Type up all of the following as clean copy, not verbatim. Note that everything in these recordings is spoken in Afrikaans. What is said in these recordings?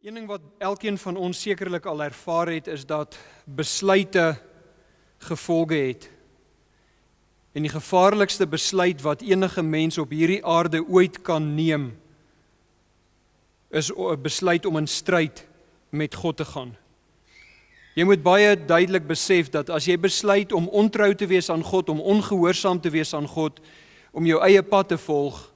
Een ding wat elkeen van ons sekerlik al ervaar het, is dat besluite gevolge het. En die gevaarlikste besluit wat enige mens op hierdie aarde ooit kan neem, is 'n besluit om in stryd met God te gaan. Jy moet baie duidelik besef dat as jy besluit om ontrou te wees aan God, om ongehoorsaam te wees aan God, om jou eie pad te volg,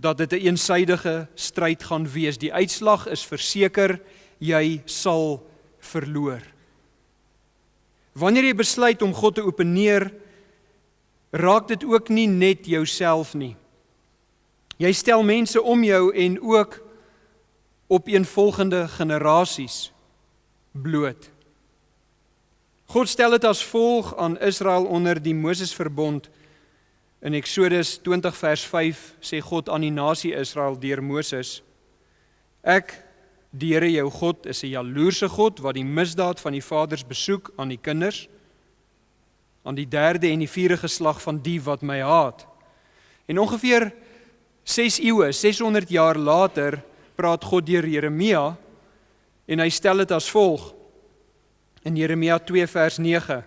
dat dit 'n eensydige stryd gaan wees. Die uitslag is verseker, jy sal verloor. Wanneer jy besluit om God te openeer, raak dit ook nie net jouself nie. Jy stel mense om jou en ook opeenvolgende generasies bloot. God stel dit as volg aan Israel onder die Mosesverbond. In Eksodus 20 vers 5 sê God aan die nasie Israel deur Moses: Ek, die Here jou God, is 'n jaloerse God wat die misdaad van die vaders besoek aan die kinders, aan die 3de en die 4de geslag van die wat my haat. En ongeveer 6 eeue, 600 jaar later, praat God deur Jeremia en hy stel dit as volg in Jeremia 2 vers 9.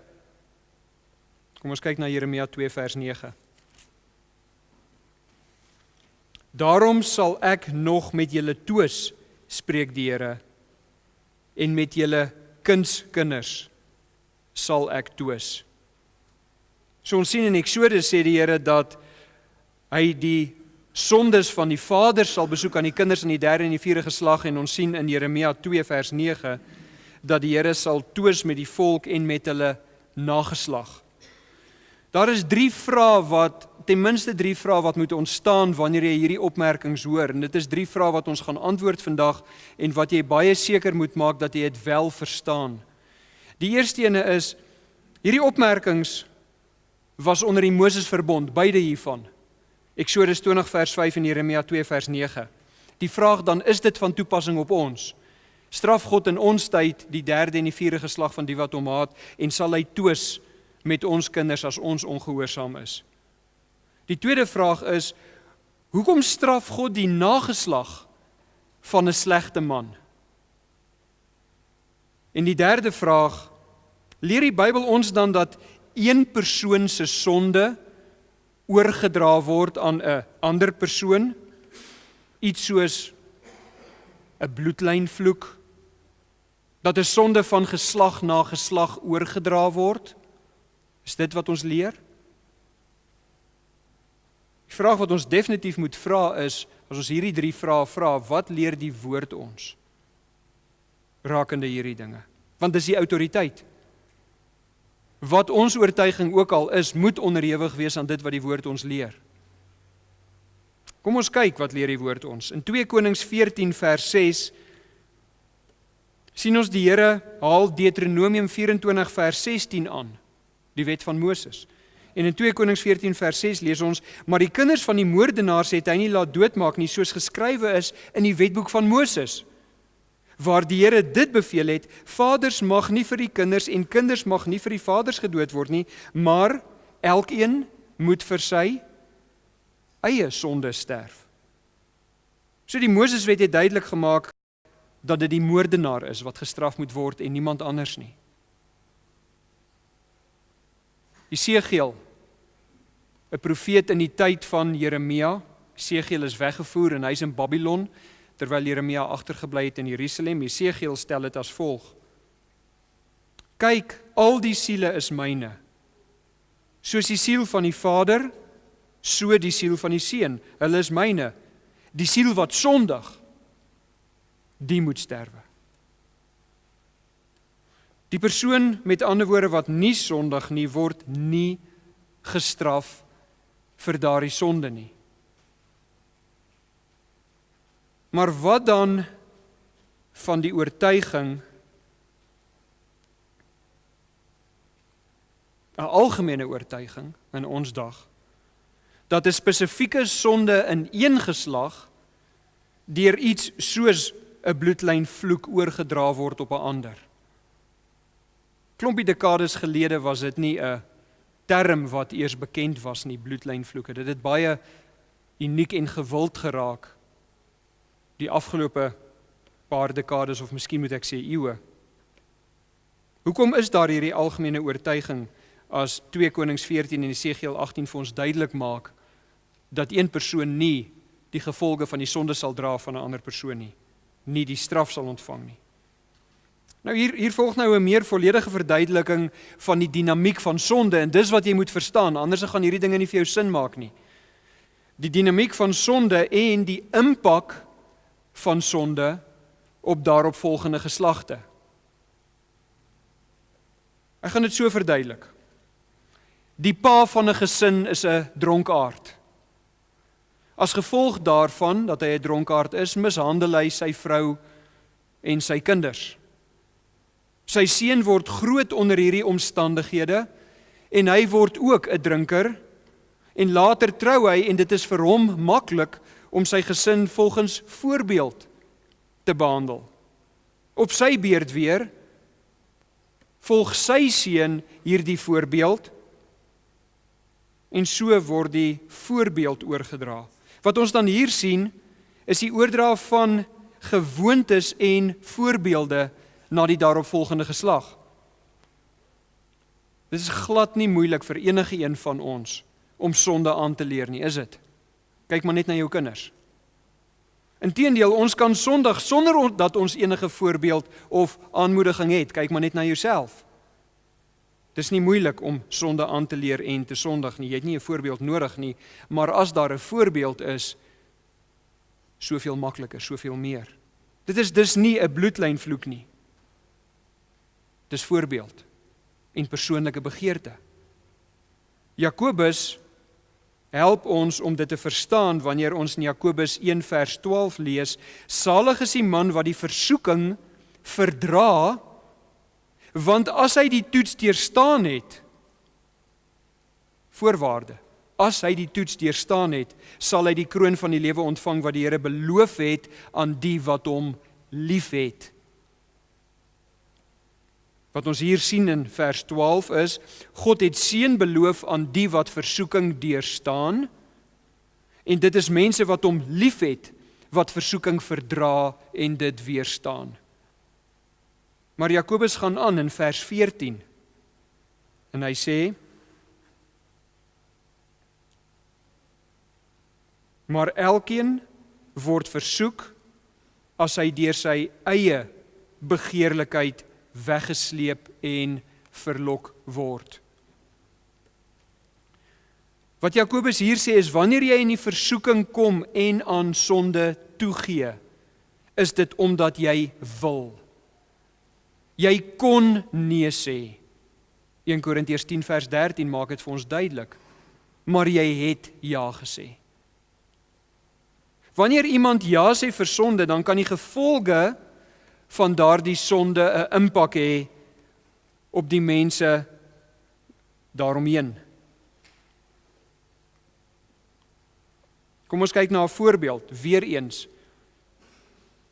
Kom ons kyk na Jeremia 2 vers 9. Daarom sal ek nog met julle twis, spreek die Here, en met julle kindskinders sal ek twis. So ons sien in Eksodus sê die Here dat hy die sondes van die vaders sal besoek aan die kinders in die 3de en die 4de geslag, en ons sien in Jeremia 2 vers 9 dat die Here sal twis met die volk en met hulle nageslag. Daar is ten minste drie vrae wat moet ontstaan wanneer jy hierdie opmerkings hoor, en dit is 3 vrae wat ons gaan antwoord vandag en wat jy baie seker moet maak dat jy dit wel verstaan. Die eerste ene is, hierdie opmerkings was onder die Mosesverbond, beide hiervan. Eksodus 20 vers 5 en Jeremia 2 vers 9. Die vraag dan, is dit van toepassing op ons? Straf God in ons tyd die 3de en die 4de geslag van die wat hom haat, en sal hy twis met ons kinders as ons ongehoorsaam is? Die tweede vraag is, hoekom straf God die nageslag van 'n slegte man? En die derde vraag, leer die Bybel ons dan dat een persoon se sonde oorgedra word aan 'n ander persoon, iets soos 'n bloedlynvloek, dat 'n sonde van geslag na geslag oorgedra word? Is dit wat ons leer? Die vraag wat ons definitief moet vra is, as ons hierdie 3 vrae vra, wat leer die woord ons rakende hierdie dinge? Want dis die autoriteit. Wat ons oortuiging ook al is, moet onderhewig wees aan dit wat die woord ons leer. Kom ons kyk wat leer die woord ons. In 2 Konings 14 vers 6 sien ons die Here haal Deuteronomium 24 vers 16 aan, die wet van Moses. En in 2 Konings 14 vers 6 lees ons, maar die kinders van die moordenaars het hy nie laat doodmaak nie, soos geskrywe is in die wetboek van Moses, waar die Here dit beveel het, vaders mag nie vir die kinders en kinders mag nie vir die vaders gedood word nie, maar elkeen moet vir sy eie sonde sterf. So die Moseswet het duidelik gemaak dat dit die moordenaar is wat gestraf moet word en niemand anders nie. Esegiel, 'n profeet in die tyd van Jeremia. Esegiel is weggevoer en hy's in Babylon, terwyl Jeremia agtergebly het in Jerusalem. Esegiel stel dit as volg: Kyk, al die siele is myne. Soos die siel van die Vader, so die siel van die Seun. Hulle is myne. Die siel wat sondig, die moet sterwe. Die persoon, met ander woorde, wat nie sondig nie, word nie gestraf vir daardie sonde nie. Maar wat dan van die oortuiging, 'n algemene oortuiging in ons dag, dat 'n spesifieke sonde in een geslag deur iets soos 'n bloedlynvloek oorgedra word op 'n ander? Klompie dekades gelede was dit nie 'n term wat eers bekend was nie, bloedlynvloeke. Dit het baie uniek en gewild geraak die afgelope paar dekades of miskien moet ek sê eeue. Hoekom is daar hierdie algemene oortuiging as 2 Konings 14 en Esegiel 18 vir ons duidelik maak dat een persoon nie die gevolge van die sonde sal dra van 'n ander persoon nie die straf sal ontvang nie. Nou hier volg nou 'n meer volledige verduideliking van die dinamiek van sonde en dis wat jy moet verstaan, anders gaan hierdie dinge nie vir jou sin maak nie. Die dinamiek van sonde en die impak van sonde op daaropvolgende geslagte. Ek gaan dit so verduidelik. Die pa van 'n gesin is 'n dronkaard. As gevolg daarvan dat hy 'n dronkaard is, mishandel hy sy vrou en sy kinders. Sy seun word groot onder hierdie omstandighede en hy word ook 'n drinker en later trou hy en dit is vir hom maklik om sy gesin volgens voorbeeld te behandel. Op sy beurt weer volg sy seun hierdie voorbeeld en so word die voorbeeld oorgedra. Wat ons dan hier sien is die oordra van gewoontes en voorbeelde na die daaropvolgende geslag. Dit is glad nie moeilik vir enige een van ons om sonde aan te leer nie, is dit? Kyk maar net na jou kinders. Inteendeel, ons kan sondig sonder dat ons enige voorbeeld of aanmoediging het. Kyk maar net na jouself. Dit is nie moeilik om sonde aan te leer en te sondig nie. Jy het nie 'n voorbeeld nodig nie, maar as daar 'n voorbeeld is, soveel makliker, soveel meer. Dit is dus nie 'n bloedlynvloek nie. Dis voorbeeld en persoonlike begeerte. Jakobus help ons om dit te verstaan wanneer ons in Jakobus 1 vers 12 lees, salig is die man wat die versoeking verdra, want as hy die toets deurstaan het, voorwaarde, as hy die toets deurstaan het, sal hy die kroon van die lewe ontvang wat die Here beloof het aan die wat hom liefhet. Wat ons hier sien in vers 12 is, God het seën beloof aan die wat versoeking deurstaan, en dit is mense wat hom liefhet, wat versoeking verdra en dit weerstaan. Maar Jakobus gaan aan in vers 14, en hy sê, maar elkeen word versoek as hy deur sy eie begeerlikheid weggesleep en verlok word. Wat Jakobus hier sê is, wanneer jy in die versoeking kom en aan sonde toegee, is dit omdat jy wil. Jy kon nee sê. 1 Korintiërs 10 vers 13 maak dit vir ons duidelik, maar jy het ja gesê. Wanneer iemand ja sê vir sonde, dan kan die gevolge van daardie sonde 'n impak hê op die mense daaromheen. Kom ons kyk na 'n voorbeeld, weer eens,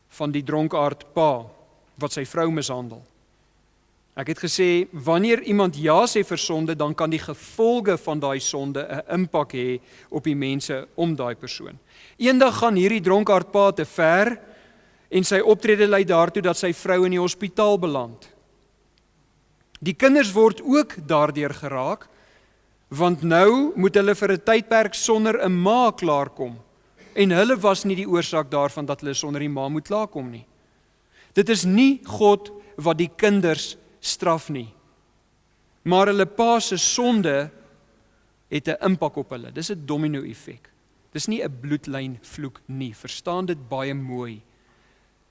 van die dronkaard pa, wat sy vrou mishandel. Ek het gesê, wanneer iemand ja sê vir sonde, dan kan die gevolge van daai sonde 'n impak hê op die mense om daai persoon. Eendag gaan hierdie dronkaard pa te ver, en sy optrede lei daartoe dat sy vrou in die hospitaal beland. Die kinders word ook daardeur geraak, want nou moet hulle vir 'n tydperk sonder 'n ma klaarkom, en hulle was nie die oorsaak daarvan dat hulle sonder die ma moet klaarkom nie. Dit is nie God wat die kinders straf nie, maar hulle pa se sonde het 'n impak op hulle. Dis 'n domino-effek. Dis nie 'n bloedlynvloek nie. Verstaan dit baie mooi.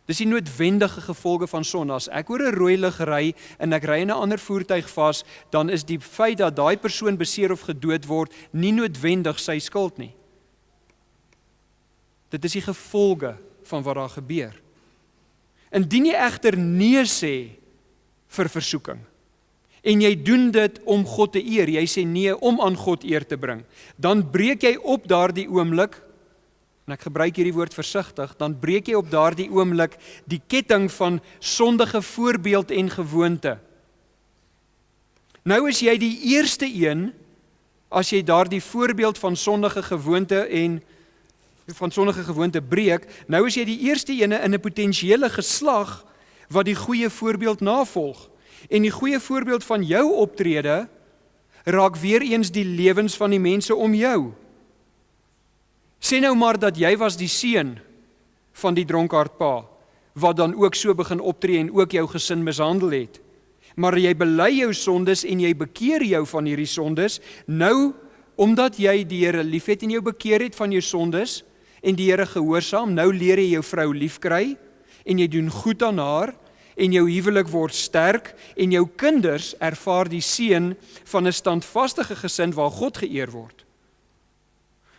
Dis die noodwendige gevolge van sonde. As ek oor 'n rooi lig ry en ek ry in 'n ander voertuig vas, dan is die feit dat daai persoon beseer of gedood word nie noodwendig sy skuld nie. Dit is die gevolge van wat daar gebeur. Indien jy egter nee sê vir versoeking, en jy doen dit om God te eer, jy sê nee om aan God eer te bring, dan breek jy op daardie oomblik, en ek gebruik hierdie woord versigtig, dan breek jy op daardie oomblik die ketting van sondige voorbeeld en gewoonte. Nou is jy die eerste een, as jy daardie voorbeeld van sondige gewoonte en van sondige gewoonte breek, nou is jy die eerste ene in 'n potensiële geslag wat die goeie voorbeeld navolg. En die goeie voorbeeld van jou optrede raak weer eens die lewens van die mense om jou. Sê nou maar dat jy was die seun van die dronkaardpa, wat dan ook so begin optree en ook jou gesin mishandel het. Maar jy bely jou sondes en jy bekeer jou van hierdie sondes, nou, omdat jy die Here liefhet en jou bekeer het van jou sondes, en die Here gehoorsaam, nou leer jy jou vrou liefkry, en jy doen goed aan haar, en jou huwelik word sterk, en jou kinders ervaar die seën van 'n standvastige gesin waar God geëer word.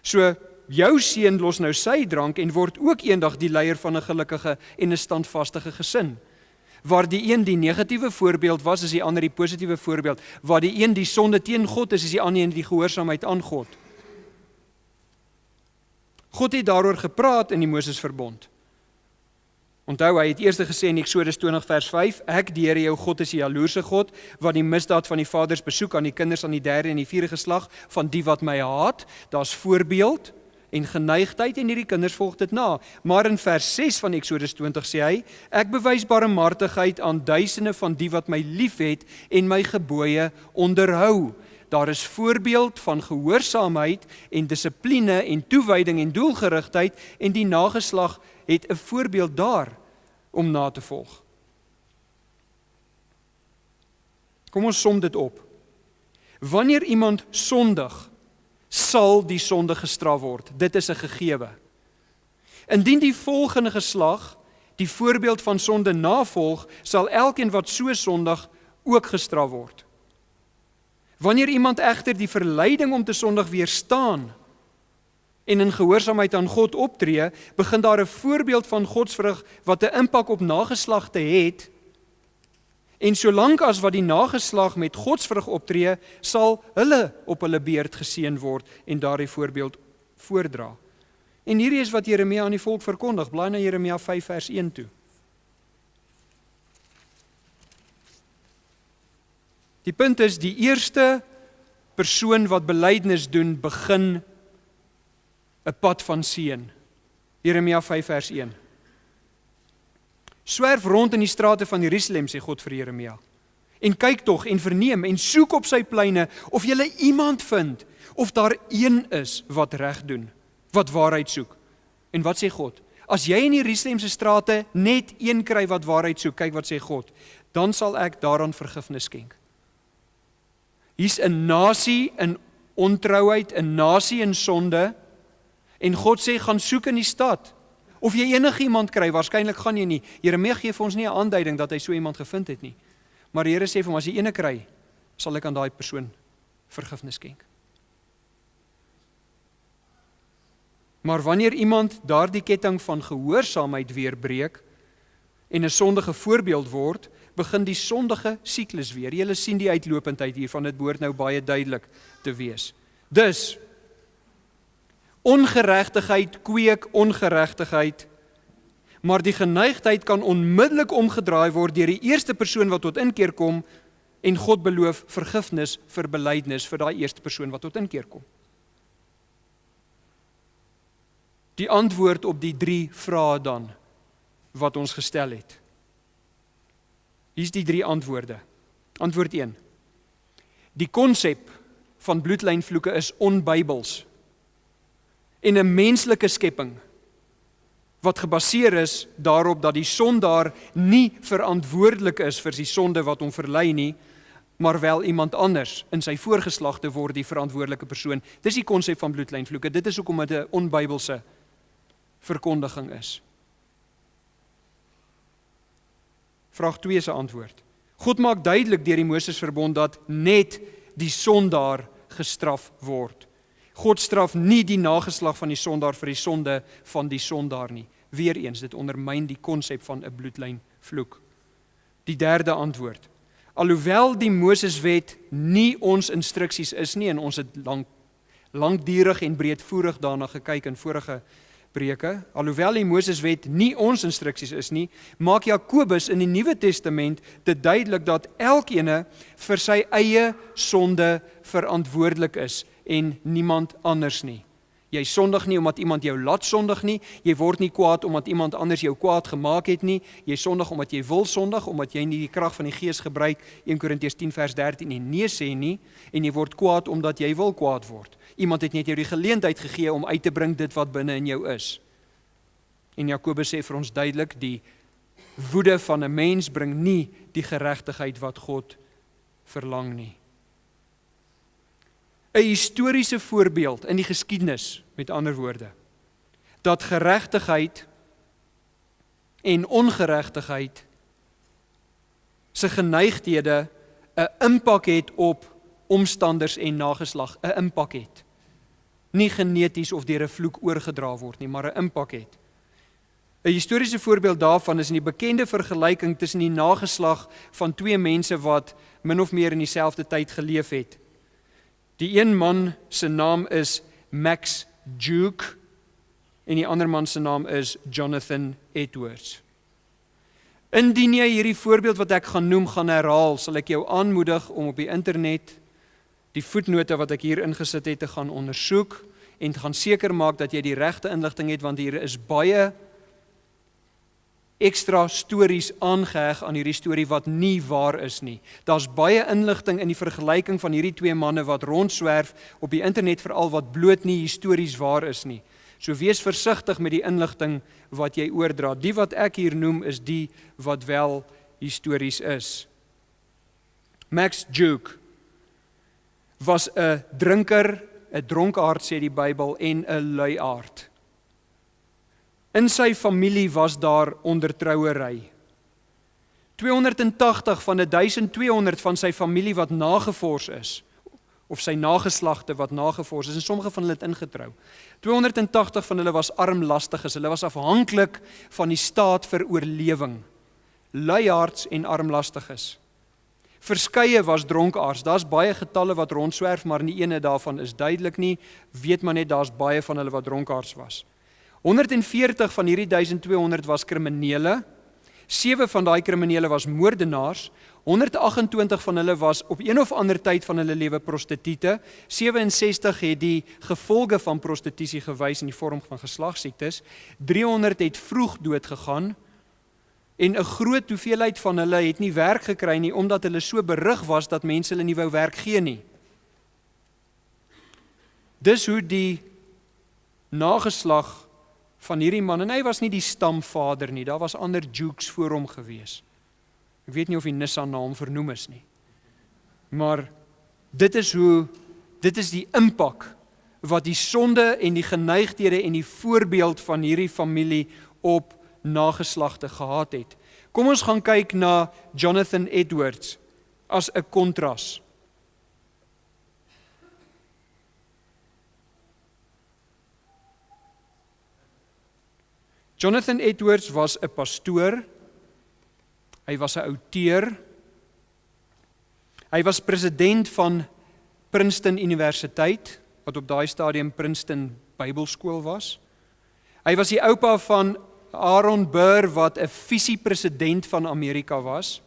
So, jou seun los nou sy drank en word ook eendag die leier van 'n gelukkige en 'n standvastige gesin. Waar die een die negatiewe voorbeeld was, is die ander die positiewe voorbeeld. Waar die een die sonde teen God is die ander een die gehoorsaamheid aan God. God het daaroor gepraat in die Mosesverbond. Onthou, hy het eers gesê in Eksodus 20 vers 5, ek die Here jou God is die jaloerse God, wat die misdaad van die vaders besoek aan die kinders aan die 3de en die 4de geslag van die wat my haat. Daar's voorbeeld en geneigtheid en hierdie kinders volg dit na. Maar in vers 6 van Eksodus 20 sê hy, ek bewys barmhartigheid aan duisende van die wat my liefhet en my gebooie onderhou. Daar is voorbeeld van gehoorsaamheid en dissipline en toewyding en doelgerigtheid en die nageslag het 'n voorbeeld daar om na te volg. Kom ons som dit op. Wanneer iemand sondig, sal die sonde gestraf word. Dit is 'n gegewe. Indien die volgende geslag die voorbeeld van sonde navolg, sal elkeen wat so sondig ook gestraf word. Wanneer iemand egter die verleiding om te sondig weerstaan en in gehoorsaamheid aan God optree, begin daar 'n voorbeeld van godsvrug wat 'n impak op nageslagte het. En solank as wat die nageslag met godsvrug optree, sal hulle op hulle beurt geseën word en daardie voorbeeld voordra. En hierdie is wat Jeremia aan die volk verkondig. Blaai na Jeremia 5 vers 1 toe. Die punt is, die eerste persoon wat belydenis doen, begin 'n pad van seën. Jeremia 5 vers 1. Swerf rond in die strate van Jerusalem, sê God vir Jeremia. En kyk tog en verneem en soek op sy pleine of jy iemand vind, of daar een is wat reg doen, wat waarheid soek. En wat sê God? As jy in die Jerusalem se strate net een kry wat waarheid soek, kyk wat sê God, dan sal ek daaraan vergifnis skenk. Hier's 'n nasie in ontrouheid, 'n nasie in sonde, en God sê, gaan soek in die stad. Of jy enigiemand kry, waarskynlik gaan jy nie. Jeremia gee vir ons nie 'n aanduiding dat hy so iemand gevind het nie. Maar die Here sê vir hom, as jy ene kry, sal ek aan daai persoon vergifnis skenk. Maar wanneer iemand daardie ketting van gehoorsaamheid weerbreek en 'n sondige voorbeeld word, begin die sondige siklus weer. Julle sien die uitlopendheid hiervan, dit behoort nou baie duidelik te wees. Dus, ongeregtigheid kweek ongeregtigheid, maar die geneigtheid kan onmiddellik omgedraai word deur die eerste persoon wat tot inkeer kom en God beloof vergifnis vir belydenis vir daai eerste persoon wat tot inkeer kom. Die antwoord op die 3 vrae dan wat ons gestel het. Hier's die 3 antwoorde. Antwoord 1. Die konsep van bloedlynvloeke is onbybels en 'n menslike skepping wat gebaseer is daarop dat die sondaar nie verantwoordelik is vir die sonde wat hom verlei nie, maar wel iemand anders in sy voorgeslagte word die verantwoordelike persoon. Dis die konsep van bloedlynvloeke. Dit is hoekom dit 'n onbybelse verkondiging is. Vraag 2 se antwoord. God maak duidelik deur die Mosesverbond dat net die sondaar gestraf word. God straf nie die nageslag van die sondaar vir die sonde van die sondaar nie. Weereens, dit ondermyn die konsep van 'n bloedlynvloek. Die 3de antwoord. Alhoewel die Moseswet nie ons instruksies is nie, en ons het lankdurig en breedvoerig daarna gekyk in vorige preke, alhoewel die Moseswet nie ons instruksies is nie, maak Jakobus in die Nuwe Testament dit duidelik dat elkeen vir sy eie sonde verantwoordelik is en niemand anders nie. Jy sondig nie omdat iemand jou laat sondig nie, jy word nie kwaad omdat iemand anders jou kwaad gemaak het nie, jy sondig omdat jy wil sondig, omdat jy nie die krag van die Gees gebruik, 1 Korintiërs 10 vers 13 en nee sê nie, en jy word kwaad omdat jy wil kwaad word. Iemand het net jou die geleentheid gegee om uit te bring dit wat binne in jou is. En Jakobus sê vir ons duidelik, die woede van 'n mens bring nie die geregtigheid wat God verlang nie. 'n Historiese voorbeeld in die geskiedenis, met ander woorde, dat geregtigheid en ongeregtigheid se geneigthede 'n impak het op omstanders en nageslag, 'n impak het. Nie geneties of deur 'n vloek oorgedra word nie, maar 'n impak het. 'n Historiese voorbeeld daarvan is in die bekende vergelyking tussen die nageslag van twee mense wat min of meer in dieselfde tyd geleef het. Die een man se naam is Max Duke en die ander man se naam is Jonathan Edwards. Indien jy hierdie voorbeeld wat ek gaan noem gaan herhaal, sal ek jou aanmoedig om op die internet die voetnote wat ek hier ingesit het te gaan ondersoek en te gaan seker maak dat jy die regte inligting het, want hier is baie ekstra stories aangeheg aan hierdie storie wat nie waar is nie. Daar's baie inligting in die vergelyking van hierdie twee manne wat rondswerf op die internet, veral wat bloot nie histories waar is nie. So wees versigtig met die inligting wat jy oordra. Die wat ek hier noem is die wat wel histories is. Max Duke was 'n drinker, 'n dronkaard sê die Bybel, en 'n luiaard. In sy familie was daar ondertrouery. 280 van 1200 van sy familie wat nagevors is, of sy nageslagte wat nagevors is, en sommige van hulle het ingetrou. 280 van hulle was armlastiges, hulle was afhanklik van die staat vir oorlewing. Luiaards en armlastiges. Verskeie was dronkaards, daar's baie getalle wat rondswerf, maar nie ene daarvan is duidelik nie, weet maar net daar's baie van hulle wat dronkaards was. 140 van hierdie 1200 was kriminele, 7 van daai kriminele was moordenaars, 128 van hulle was op een of ander tyd van hulle lewe prostituie, 67 het die gevolge van prostitusie gewys in die vorm van geslagsiektes, 300 het vroeg dood gegaan, en 'n groot hoeveelheid van hulle het nie werk gekry nie, omdat hulle so berig was dat mense hulle nie wou werk gee nie. Dis hoe die nageslag van hierdie man, en hy was nie die stamvader nie, daar was ander Dukes voor hom gewees. Ek weet nie of die Nissan na hom vernoem is nie. Maar dit is die impak wat die sonde en die geneigthede en die voorbeeld van hierdie familie op nageslagte gehad het. Kom ons gaan kyk na Jonathan Edwards as 'n kontras. Jonathan Edwards was 'n pastoor, hy was 'n outeur, hy was president van Princeton Universiteit, wat op daai stadium Princeton Bybelskool was. Hy was die oupa van Aaron Burr, wat 'n visiepresident van Amerika was.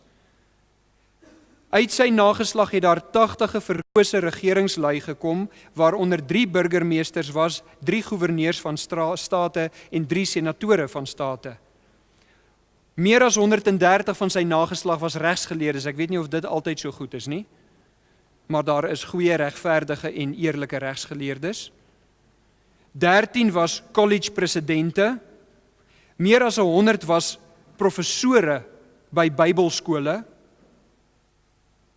Uit sy nageslag het daar 80 verkose regeringslui gekom, waaronder 3 burgemeesters was, 3 goewerneurs van state en 3 senatore van state. Meer as 130 van sy nageslag was regsgeleerdes. Ek weet nie of dit altyd so goed is nie, maar daar is goeie, regverdige en eerlike regsgeleerdes. 13 was college presidente. Meer as 100 was professore by Bybelskole.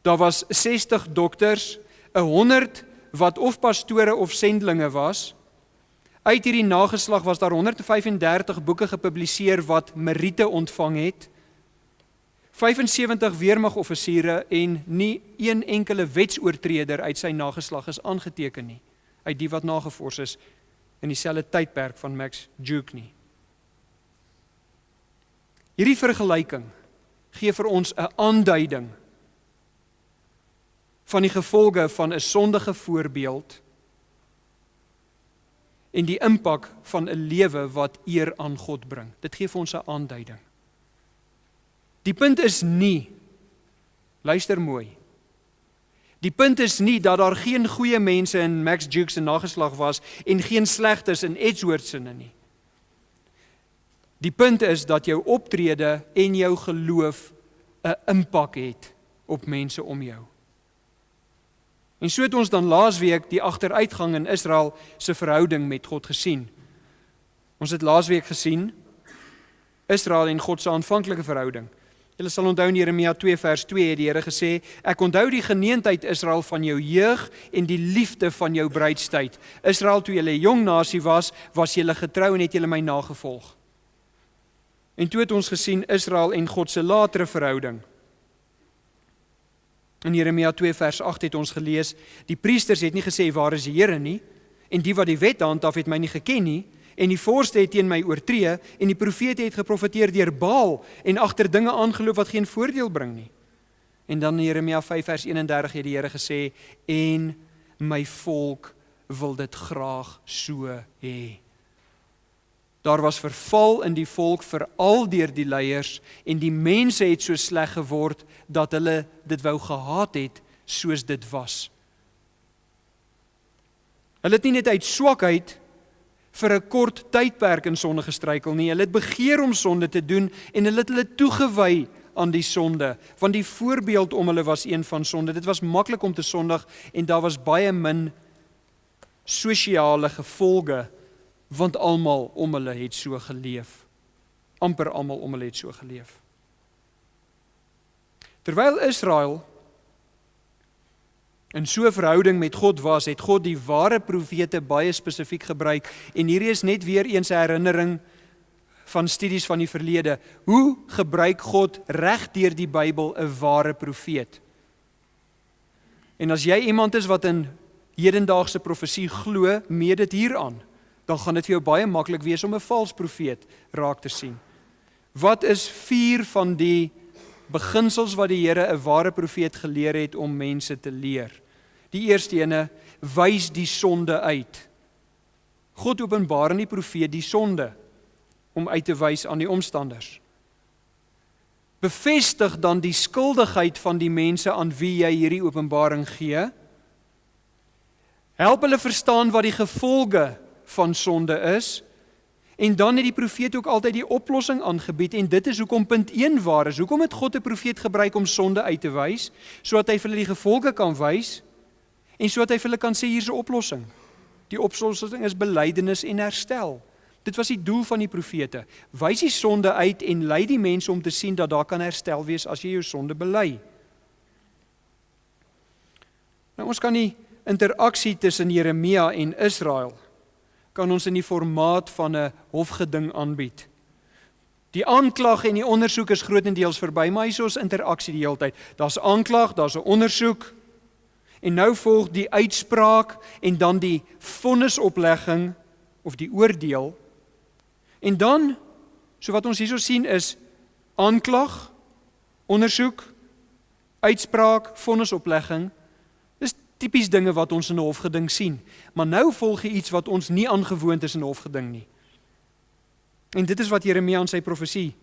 Daar was 60 dokters, 100 wat of pastore of sendlinge was. Uit hierdie nageslag was daar 135 boeke gepubliseer wat meriete ontvang het. 75 weermagoffisiere en nie een enkele wetsoortreder uit sy nageslag is aangeteken nie, uit die wat nagevors is in dieselfde tydperk van Max Duke nie. Hierdie vergelyking gee vir ons 'n aanduiding van die gevolge van 'n sondige voorbeeld en die impak van 'n lewe wat eer aan God bring. Dit gee vir ons 'n aanduiding. Die punt is nie, luister mooi, Die punt is nie dat daar geen goeie mense in Max Jukes se nageslag was en geen slegtes in Edgeworth se nie. Die punt is dat jou optrede en jou geloof 'n impak het op mense om jou. En so het ons dan laasweek die agteruitgang in Israel se verhouding met God gesien. Ons het laasweek gesien Israel en God se aanvanklike verhouding. Julle sal onthou in Jeremia 2 vers 2 het die Here gesê, ek onthou die geneentheid Israel van jou jeug en die liefde van jou bruidstyd. Israel, toe julle 'n jong nasie was julle getrou en het julle my nagevolg. En toe het ons gesien Israel en God se latere verhouding. In Jeremia 2 vers 8 het ons gelees, die priesters het nie gesê, waar is die Here nie, en die wat die wet handhaaf het my nie geken nie, en die vorste het teen my oortree, en die profete het geprofeteer deur Baal, en agter dinge aangeloop wat geen voordeel bring nie. En dan in Jeremia 5 vers 31 het die Here gesê, en my volk wil dit graag so hê. Daar was verval in die volk veral deur die leiers en die mense het so sleg geword dat hulle dit wou gehaat het soos dit was. Hulle het nie net uit swakheid vir 'n kort tydperk in sonde gestruikel nie, hulle het begeer om sonde te doen en hulle het hulle toegewy aan die sonde, want die voorbeeld om hulle was een van sonde. Dit was maklik om te sondig en daar was baie min sosiale gevolge, want almal om hulle het so geleef. Amper almal om hulle het so geleef. Terwyl Israel in so 'n verhouding met God was, het God die ware profete baie spesifiek gebruik, en hierdie is net weer eens 'n herinnering van studies van die verlede. Hoe gebruik God reg deur die Bybel 'n ware profeet? En as jy iemand is wat in hedendaagse profesie glo, meet dit hieraan. Dan gaan dit vir jou baie maklik wees om 'n vals profeet raak te sien. Wat is 4 van die beginsels wat die Here 'n ware profeet geleer het om mense te leer? Die eerste ene, wys die sonde uit. God openbaar in die profeet die sonde om uit te wys aan die omstanders. Bevestig dan die skuldigheid van die mense aan wie jy hierdie openbaring gee. Help hulle verstaan wat die gevolge van sonde is, en dan het die profeet ook altyd die oplossing aangebied, en dit is hoekom punt 1 waar is. Hoekom het God 'n profeet gebruik om sonde uit te wys, sodat hy vir hulle die gevolge kan wys, en sodat hy vir hulle kan sê, hier is 'n oplossing. Die oplossing is belydenis en herstel. Dit was die doel van die profete. Wys die sonde uit en lei die mense om te sien dat daar kan herstel wees as jy jou sonde bely. Nou, ons kan die interaksie tussen Jeremia en Israel kan ons in die formaat van 'n hofgeding aanbied. Die aanklag en die ondersoek is grootendeels verby, maar hier is ons interaksie die hele tyd. Daar's aanklag, daar's 'n ondersoek, en nou volg die uitspraak en dan die vonnisoplegging of die oordeel. En dan, so wat ons hierso sien is aanklag, ondersoek, uitspraak, vonnisoplegging. Tipies dinge wat ons in 'n hofgeding sien. Maar nou volg jy iets wat ons nie aangewoond is in 'n hofgeding nie. En dit is wat Jeremia in sy profesie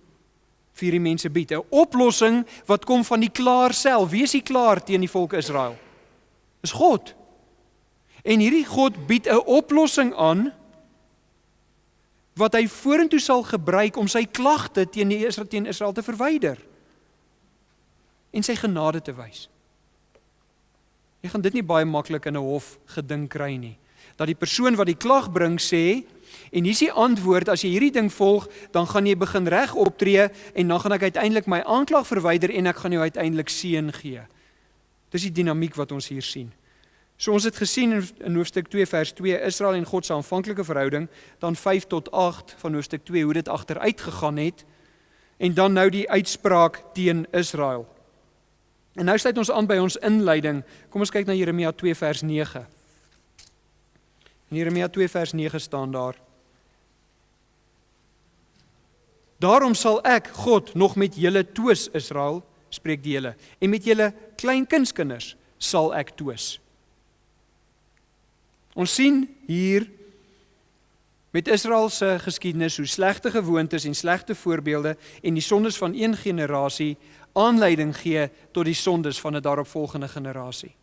vir die mense bied. 'n Oplossing wat kom van die klaar self. Wie is die klaar teen die volk Israel? Dis God. En hierdie God bied 'n oplossing aan wat hy vorentoe sal gebruik om sy klagte teen Israel te verwyder en sy genade te wys. Jy gaan dit nie baie maklik in 'n hof gedink kry nie. Dat die persoon wat die klag bring sê, en hier is die antwoord, as jy hierdie ding volg, dan gaan jy begin reg optree, en dan gaan ek uiteindelik my aanklag verwyder, en ek gaan jou uiteindelik seën gee. Dis die dinamiek wat ons hier sien. So ons het gesien in hoofstuk 2 vers 2, Israel en God se aanvanklike verhouding, dan 5 tot 8 van hoofstuk 2, hoe dit agteruit gegaan het, en dan nou die uitspraak teen Israel. En nou sluit ons aan by ons inleiding. Kom ons kyk na Jeremia 2 vers 9. In Jeremia 2 vers 9 staan daar: Daarom sal ek, God, nog met julle twis, Israel, spreek die Here, en met julle kleinkindskinders sal ek twis. Ons sien hier met Israel se geskiedenis hoe slegte gewoontes en slegte voorbeelde en die sondes van een generasie aanleiding gee tot die sondes van 'n daaropvolgende generasie.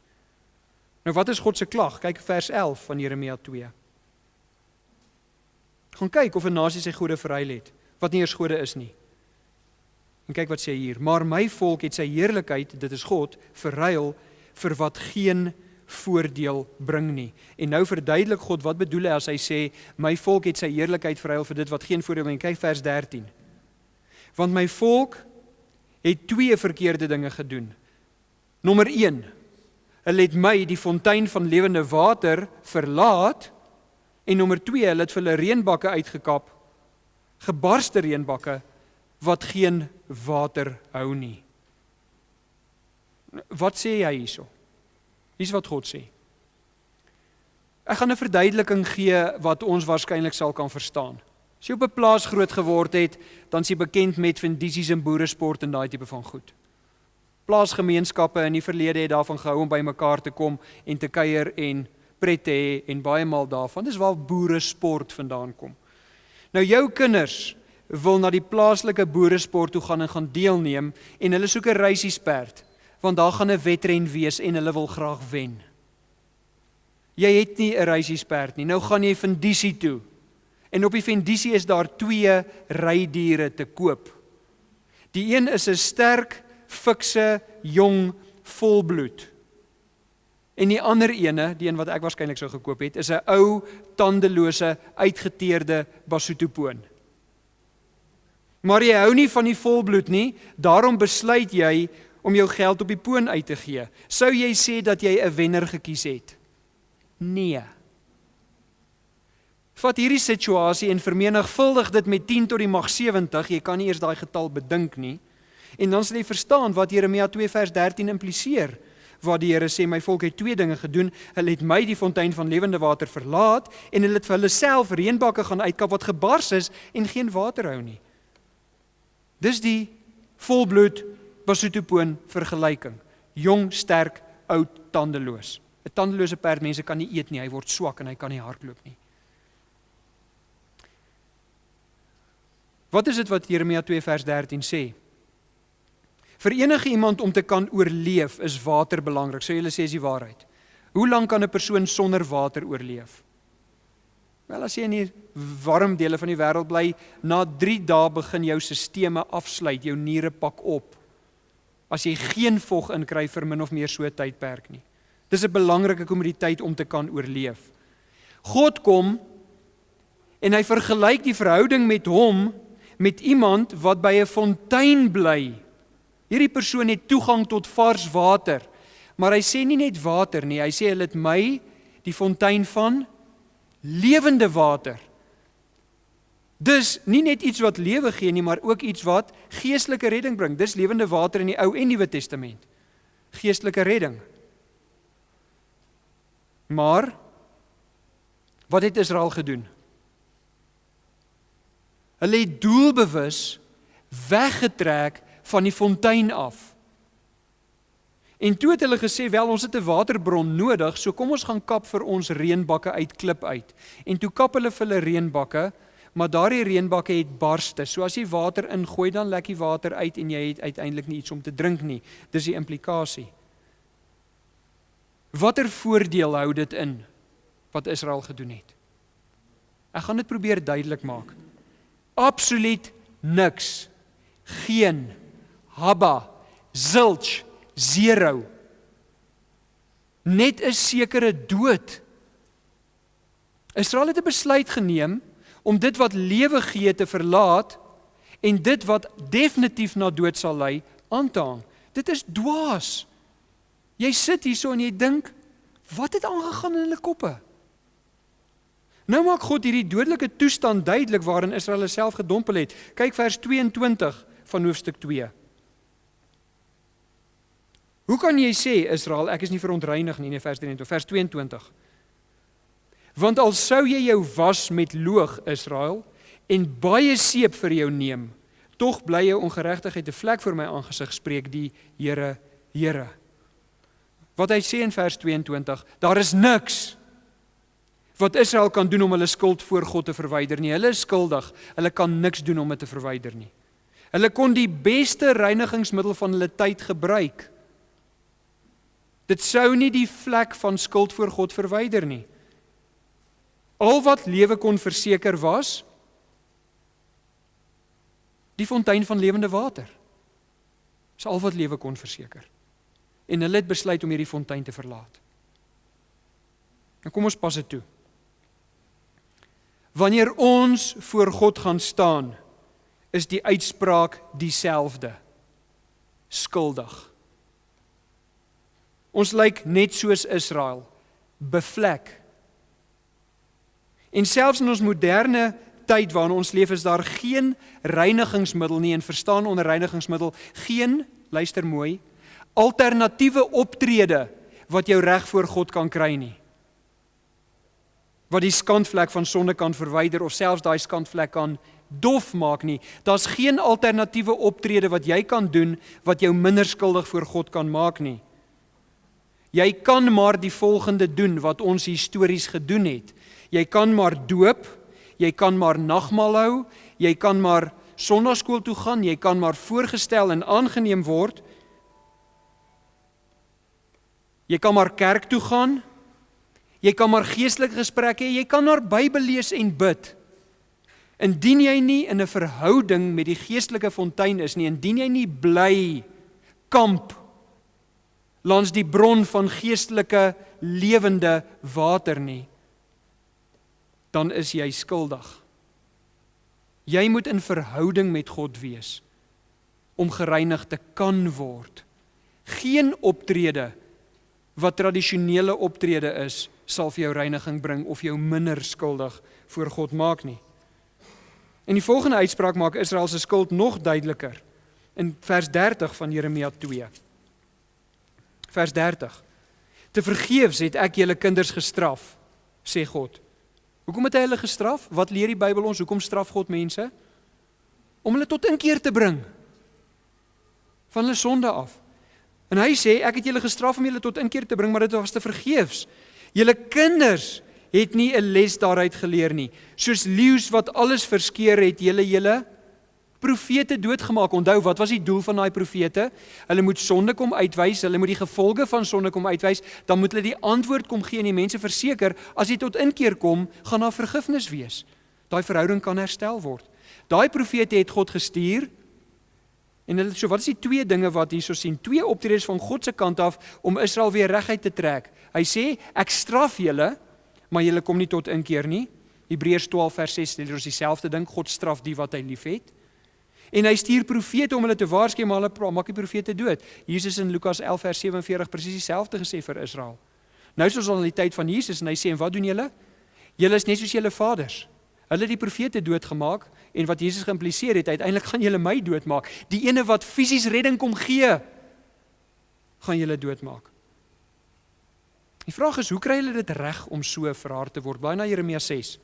Nou wat is God se klag? Kyk vers 11 van Jeremia 2. Gaan kyk of 'n nasie sy gode verruil het, wat nie eers gode is nie. En kyk wat sê hier, maar my volk het sy heerlikheid, dit is God, verruil vir wat geen voordeel bring nie. En nou verduidelik God, wat bedoel hy as hy sê, my volk het sy heerlikheid verruil vir dit wat geen voordeel bring nie. Kyk vers 13. Want my volk het 2 verkeerde dinge gedoen. Nommer 1, hulle het my, die fontein van lewende water, verlaat, en nommer 2, hulle het vir hulle reënbakke uitgekap, gebarste reënbakke, wat geen water hou nie. Wat sê hy hierso? Dis wat God sê. Ek gaan 'n verduideliking gee wat ons waarskynlik sal kan verstaan. As jy op 'n plaas groot geword het, dan is jy bekend met vendisies en boeresport en daai tipe van goed. Plaasgemeenskappe in die verlede het daarvan gehou om by mekaar te kom en te kuier en pret te hê en baie maal daarvan. Dis waar boeresport vandaan kom. Nou jou kinders wil na die plaaslike boeresport toe gaan en gaan deelneem en hulle soek 'n reisiesperd, want daar gaan 'n wedren wees en hulle wil graag wen. Jy het nie 'n reisiesperd nie, nou gaan jy vendisie toe. En op die vendisie is daar 2 rydiere te koop. Die een is 'n sterk, fikse, jong, volbloed. En die ander ene, die een wat ek waarskynlik sou gekoop het, is 'n ou, tandelose, uitgeteerde Basutopoon. Maar jy hou nie van die volbloed nie, daarom besluit jy om jou geld op die poon uit te gee. Sou jy sê dat jy 'n wenner gekies het? Nee. Vat hierdie situasie en vermenigvuldig dit met 10 tot die mag 70, jy kan nie eers daai getal bedink nie, en dan sal jy verstaan wat Jeremia 2 vers 13 impliseer, waar die Here sê, my volk het 2 dinge gedoen, hulle het my, die fontein van lewende water, verlaat, en hulle het vir hulle self reënbakke gaan uitkap wat gebars is en geen water hou nie. Dis die volbloed Basutopoon vergelyking. Jong, sterk, oud, tandeloos. 'n Tandelose perd, mense kan nie eet nie, hy word swak en hy kan nie hardloop nie. Wat is dit wat Jeremia 2 vers 13 sê? Vir enige iemand om te kan oorleef is water belangrik. Sou julle sê is die waarheid. Hoe lank kan 'n persoon sonder water oorleef? Wel, as jy in die warm dele van die wêreld bly, na 3 dae begin jou sisteme afsluit, jou niere pak op. As jy geen vog inkry vir min of meer so 'n tydperk nie. Dis 'n belangrike kommoditeit om te kan oorleef. God kom en hy vergelyk die verhouding met hom met iemand wat by 'n fontein bly. Hierdie persoon het toegang tot vars water, maar hy sê nie net water nie, hy sê hulle het my, die fontein van lewende water. Dus nie net iets wat lewe gee nie, maar ook iets wat geestelike redding bring. Dis lewende water in die Ou en Nuwe Testament. Geestelike redding. Maar wat het Israel gedoen? Hulle het doelbewus weggetrek van die fontein af. En toe het hulle gesê, wel, ons het 'n waterbron nodig, so kom ons gaan kap vir ons reënbakke uit klip uit. En toe kap hulle vir hulle reënbakke, maar daardie reënbakke het barste. So as jy water ingooi, dan lek die water uit en jy het uiteindelik nie iets om te drink nie. Dis die implikasie. Watter voordeel hou dit in wat Israel gedoen het? Ek gaan dit probeer duidelik maak. Absoluut niks. Geen. Habba. Zilch. Zero. Net 'n sekere dood. Israel het 'n besluit geneem om dit wat lewe gee te verlaat en dit wat definitief na dood sal lei aan te hang. Dit is dwaas. Jy sit hierso en jy dink, wat het aangegaan in hulle koppe? Nou maak God hierdie dodelike toestand duidelik waarin Israel self gedompel het. Kyk vers 22 van hoofstuk 2. Hoe kan jy sê, Israel, ek is nie verontreinig nie, in vers 23, vers 22. Want al sou jy jou was met loog, Israel, en baie seep vir jou neem, tog bly jou ongeregtigheid 'n vlek voor my aangesig, spreek die Here, Here. Wat hy sê in vers 22, daar is niks wat Israel kan doen om hulle skuld voor God te verwyder nie. Hulle is skuldig, hulle kan niks doen om dit te verwyder nie. Hulle kon die beste reinigingsmiddel van hulle tyd gebruik. Dit sou nie die vlek van skuld voor God verwyder nie. Al wat lewe kon verseker was, die fontein van lewende water. Dis al wat lewe kon verseker. En hulle het besluit om hierdie fontein te verlaat. Nou kom ons pas dit toe. Wanneer ons voor God gaan staan, is die uitspraak dieselfde. Skuldig. Ons lyk net soos Israel, bevlek. En selfs in ons moderne tyd waarin ons leef, is daar geen reinigingsmiddel nie, en verstaan onder reinigingsmiddel, geen, luister mooi, alternatiewe optrede wat jou reg voor God kan kry nie. Wat die skandvlek van sonde kan verwyder, of selfs daai skandvlek kan dof maak nie. Daar's geen alternatiewe optrede wat jy kan doen, wat jou minder skuldig voor God kan maak nie. Jy kan maar die volgende doen wat ons histories gedoen het. Jy kan maar doop, jy kan maar nagmaal hou, jy kan maar sonnaarskool toe gaan, jy kan maar voorgestel en aangeneem word. Jy kan maar kerk toe gaan, jy kan maar geestelike gesprekke hê, jy kan maar Bybel lees en bid. Indien jy nie in 'n verhouding met die geestelike fontein is nie, indien jy nie bly kamp langs die bron van geestelike lewende water nie, dan is jy skuldig. Jy moet in verhouding met God wees om gereinig te kan word. Geen optrede wat tradisionele optrede is, sal vir jou reiniging bring of jou minder skuldig voor God maak nie. En die volgende uitspraak maak Israel se skuld nog duideliker in vers 30 van Jeremia 2. Vers 30. Te vergeefs het ek julle kinders gestraf, sê God. Hoekom het hy hulle gestraf? Wat leer die Bybel ons? Hoekom straf God mense? Om hulle tot inkeer te bring van hulle sonde af. En hy sê, ek het julle gestraf om julle tot inkeer te bring, maar dit was te vergeefs. Julle kinders het nie 'n les daaruit geleer nie. Soos leeu's wat alles verskeur het, julle profete doodgemaak. Onthou, wat was die doel van daai profete? Hulle moet sonde kom uitwys, hulle moet die gevolge van sonde kom uitwys, dan moet hulle die antwoord kom gee en die mense verseker, as jy tot inkeer kom, gaan daar vergifnis wees. Daai verhouding kan herstel word. Daai profete het God gestuur, en hulle, so wat is die twee dinge wat hierso sien? Twee optredes van God se kant af om Israel weer reguit te trek. Hy sê, ek straf julle, maar julle kom nie tot inkeer nie. Hebreërs 12 vers 6 leer ons dieselfde ding, God straf die wat hy liefhet. En hy stuur profete om hulle te waarsku, maar hulle maak die profete dood. Jesus in Lukas 11 vers 47 presies dieselfde gesê vir Israel. Nou is ons al in die tyd van Jesus en hy sê, en wat doen julle? Julle is net soos julle vaders. Hulle het die profete doodgemaak en wat Jesus geïmpliseer het, uiteindelik gaan julle my doodmaak. Die ene wat fisies redding kom gee, gaan julle doodmaak. Die vraag is, hoe kry hulle dit reg om so verhard te word? Blaai na Jeremia 6.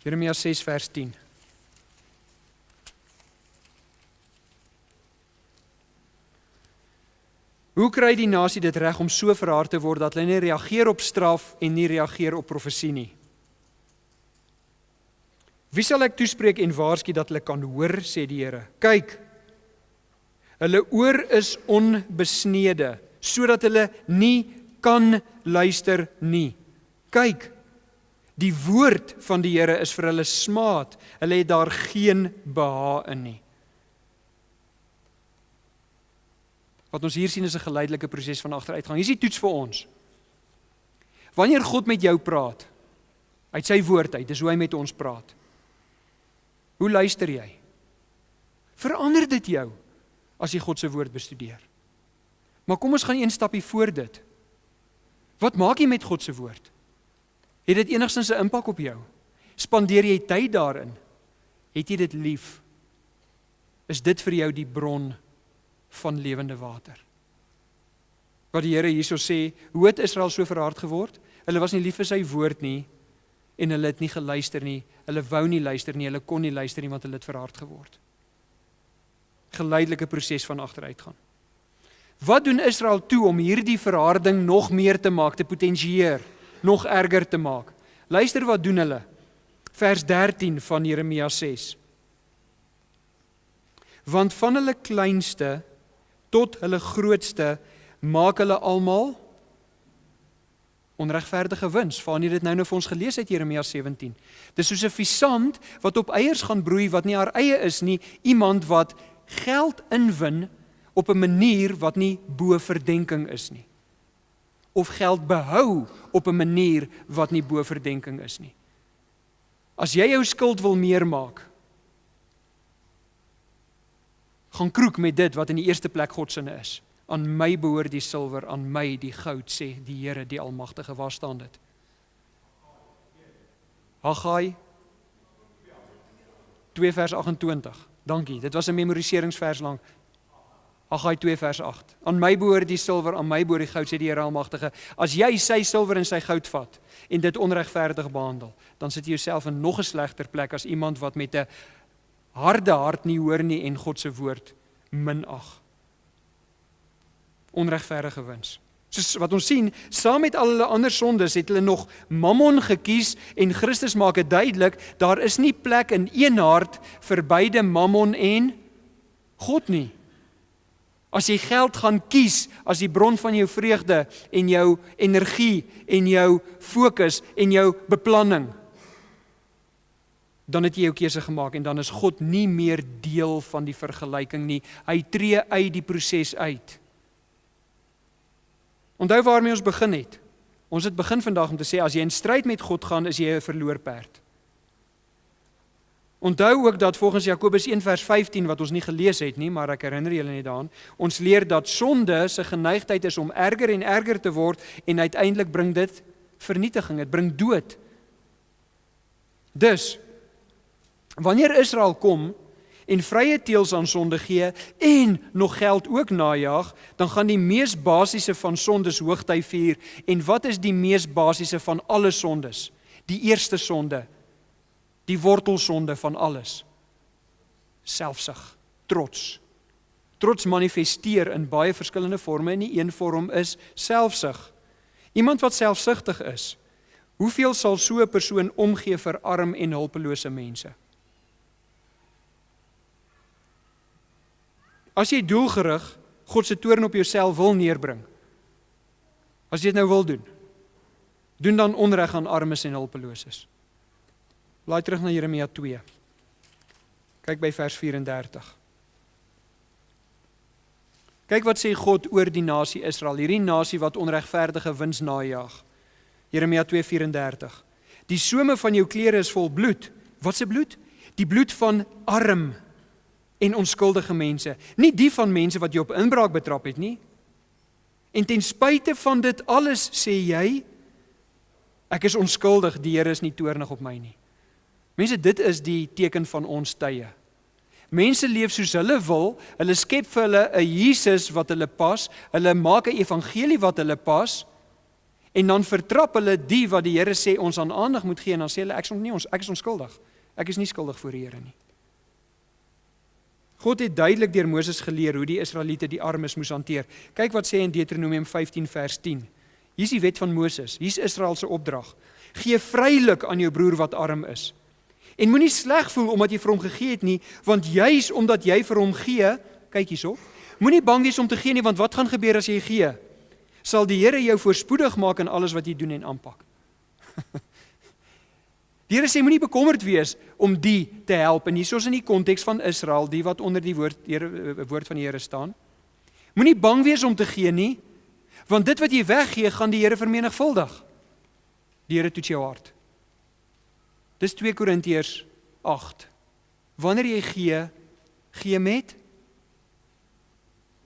Jeremia 6 vers 10. Hoe kry die nasie dit reg om so verhard te word dat hulle nie reageer op straf en nie reageer op profesie nie? Wie sal ek toespreek en waarsku dat hulle kan hoor, sê die Here? Kyk, hulle oor is onbesnede, sodat hulle nie kan luister nie. Kyk, die woord van die Here is vir hulle smaad, hulle het daar geen behae in nie. Wat ons hier sien is 'n geleidelike proses van agteruitgang. Hier is die toets vir ons. Wanneer God met jou praat, uit sy woord uit, dis hoe hy met ons praat. Hoe luister jy? Verander dit jou as jy God se woord bestudeer? Maar kom ons gaan een stapie voor dit. Wat maak jy met God se woord? Het dit enigstens 'n impak op jou? Spandeer jy tyd daarin? Het jy dit lief? Is dit vir jou die bron van lewende water? Wat die Here hierso sê, hoe het Israel so verhard geword? Hulle was nie lief vir sy woord nie, en hulle het nie geluister nie, hulle wou nie luister nie, hulle kon nie luister nie, want hulle het verhard geword. Geleidelike proses van agteruitgang. Wat doen Israel toe om hierdie verharding nog meer te maak, te potensieer, nog erger te maak? Luister wat doen hulle. Vers 13 van Jeremia 6. Want van hulle kleinste tot hulle grootste, maak hulle almal onregverdige wins. Waar nie dit nou vir ons gelees uit Jeremia 17. Dis soos 'n visant wat op eiers gaan broei wat nie haar eie is nie, iemand wat geld inwin op 'n manier wat nie bo verdenking is nie. Of geld behou op 'n manier wat nie bo verdenking is nie. As jy jou skuld wil meer maak, gaan kroek met dit wat in die eerste plek God se is. Aan my behoort die silwer, aan my die goud, sê die Here die Almagtige. Waar staan dit? Haggai 2 vers 28. Dankie, dit was 'n memoriseringsvers lank. Haggai 2 vers 8. Aan my behoort die silwer, aan my behoort die goud, sê die Here Almagtige. As jy sy silwer en sy goud vat en dit onregverdig behandel, dan sit jy jouself in nog 'n slegter plek as iemand wat met 'n harde hart nie hoor nie en God se woord minag. Onregverdige wins. Soos wat ons sien, saam met al hulle ander sondes het hulle nog Mammon gekies en Christus maak dit duidelik, daar is nie plek in een hart vir beide Mammon en God nie. As jy geld gaan kies as die bron van jou vreugde en jou energie en jou fokus en jou beplanning, dan het jy jou keuse gemaak en dan is God nie meer deel van die vergelyking nie. Hy tree uit die proses uit. Onthou waarmee ons begin het. Ons het begin vandag om te sê, as jy in stryd met God gaan, is jy 'n verloor perd. Onthou ook dat volgens Jakobus 1 vers 15, wat ons nie gelees het nie, maar ek herinner julle net daaraan, ons leer dat sonde se geneigtheid is om erger en erger te word en uiteindelik bring dit vernietiging, dit bring dood. Dus, wanneer Israel kom en vrye teels aan sonde gee en nog geld ook najag, dan gaan die mees basiese van sondes hoogtyd vier. En wat is die mees basiese van alle sondes? Die eerste sonde, die wortelsonde van alles. Selfsug, trots. Trots manifesteer in baie verskillende forme en die een vorm is selfsug. Iemand wat selfsugtig is, hoeveel sal so 'n persoon omgee vir arm en hulpelose mense? As jy doelgerig God se toorn op jouself wil neerbring, as jy dit nou wil doen, doen dan onreg aan armes en hulpeloses. Laai terug na Jeremia 2. Kyk by vers 34. Kyk wat sê God oor die nasie Israel, hierdie nasie wat onregverdige wins najag. Jeremia 2:34. Die some van jou klere is vol bloed. Wat se bloed? Die bloed van arm en onskuldige mense, nie die van mense wat jy op inbraak betrap het nie. En ten spyte van dit alles sê jy, ek is onskuldig, die Here is nie toornig op my nie. Mense, dit is die teken van ons tye. Mense leef soos hulle wil, hulle skep vir hulle 'n Jesus wat hulle pas, hulle maak 'n evangelie wat hulle pas, en dan vertrap hulle die wat die Here sê ons aan aandag moet gee, en dan sê hulle, ek is onskuldig. Ek is nie skuldig voor die Here nie. God het duidelik deur Moses geleer hoe die Israeliete die armes moes hanteer. Kyk wat sê in Deuteronomium 15 vers 10. Hier is die wet van Moses, hier is Israel se opdrag. Gee vrylik aan jou broer wat arm is. En moenie sleg voel omdat jy vir hom gegee het nie, want juis omdat jy vir hom gee, kyk hierso, moenie bang wees om te gee nie, want wat gaan gebeur as jy gee? Sal die Here jou voorspoedig maak in alles wat jy doen en aanpak. Die Here sê, moenie bekommerd wees om die te help, en hierso is in die konteks van Israel, die wat onder die woord van die Here staan. Moenie bang wees om te gee nie, want dit wat jy weggee, gaan die Here vermenigvuldig. Die Here toets jou hart. Dis 2 Korintiërs 8. Wanneer jy gee, gee met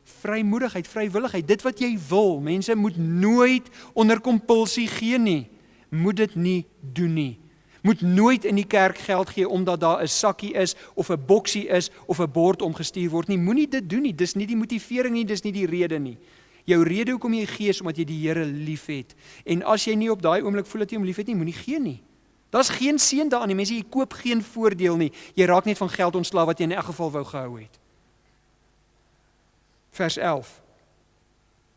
vrymoedigheid, vrywilligheid, dit wat jy wil. Mense moet nooit onder kompulsie gee nie. Moet dit nie doen nie. Moet nooit in die kerk geld gee omdat daar 'n sakkie is of 'n boksie is of 'n bord omgestuur word nie. Moenie dit doen nie. Dis nie die motivering nie, dis nie die rede nie. Jou rede hoekom jy gee is omdat jy die Here liefhet. En as jy nie op daai oomblik voel dat jy hom liefhet nie, moenie gee nie. Daar's geen seën daarin nie. Mense, jy koop geen voordeel nie. Jy raak net van geld ontslae wat jy in elk geval wou gehou het. Vers 11.